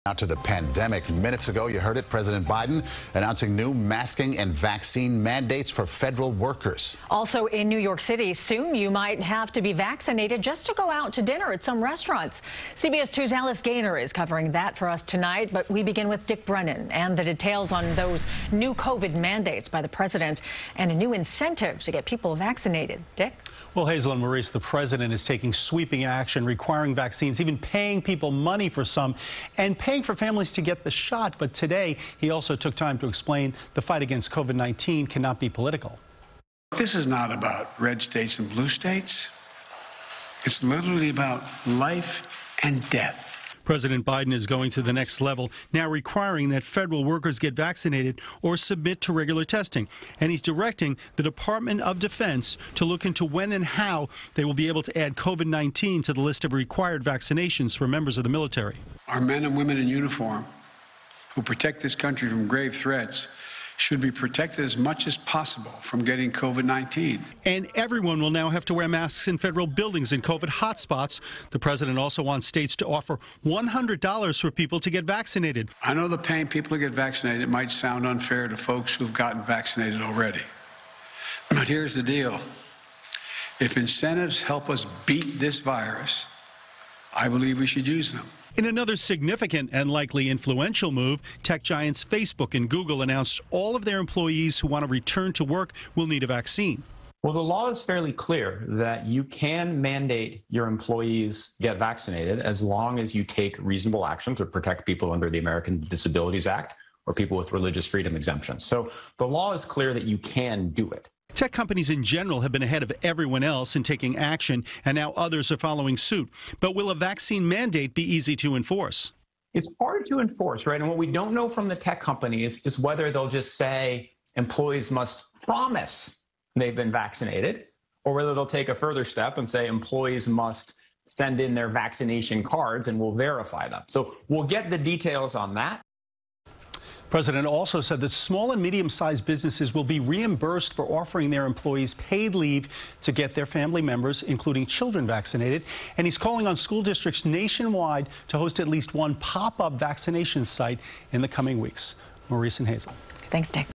Now to the pandemic. Minutes ago, you heard it, President Biden announcing new masking and vaccine mandates for federal workers. Also in New York City, soon you might have to be vaccinated just to go out to dinner at some restaurants. CBS 2's Alice Gaynor is covering that for us tonight, but we begin with Dick Brennan and the details on those new COVID mandates by the president and a new incentive to get people vaccinated. Dick? Well, Hazel and Maurice, the president is taking sweeping action, requiring vaccines, even paying people money for some, and paying for families to get the shot. But today, he also took time to explain the fight against COVID-19 cannot be political. This is not about red states and blue states. It's literally about life and death. President Biden is going to the next level, now requiring that federal workers get vaccinated or submit to regular testing. And he's directing the Department of Defense to look into when and how they will be able to add COVID-19 to the list of required vaccinations for members of the military. Our men and women in uniform who protect this country from grave threats should be protected as much as possible from getting COVID-19. And everyone will now have to wear masks in federal buildings in COVID hotspots. The president also wants states to offer $100 for people to get vaccinated. I know that paying people to get vaccinated might sound unfair to folks who've gotten vaccinated already. But here's the deal. If incentives help us beat this virus, I believe we should use them. In another significant and likely influential move, tech giants Facebook and Google announced all of their employees who want to return to work will need a vaccine. Well, the law is fairly clear that you can mandate your employees get vaccinated as long as you take reasonable action to protect people under the American Disabilities Act or people with religious freedom exemptions. So the law is clear that you can do it. Tech companies in general have been ahead of everyone else in taking action, and now others are following suit. But will a vaccine mandate be easy to enforce? It's hard to enforce, right? And what we don't know from the tech companies is whether they'll just say employees must promise they've been vaccinated, or whether they'll take a further step and say employees must send in their vaccination cards and we'll verify them. So we'll get the details on that. The president also said that small and medium-sized businesses will be reimbursed for offering their employees paid leave to get their family members, including children, vaccinated. And he's calling on school districts nationwide to host at least one pop-up vaccination site in the coming weeks. Maurice and Hazel. Thanks, Dick.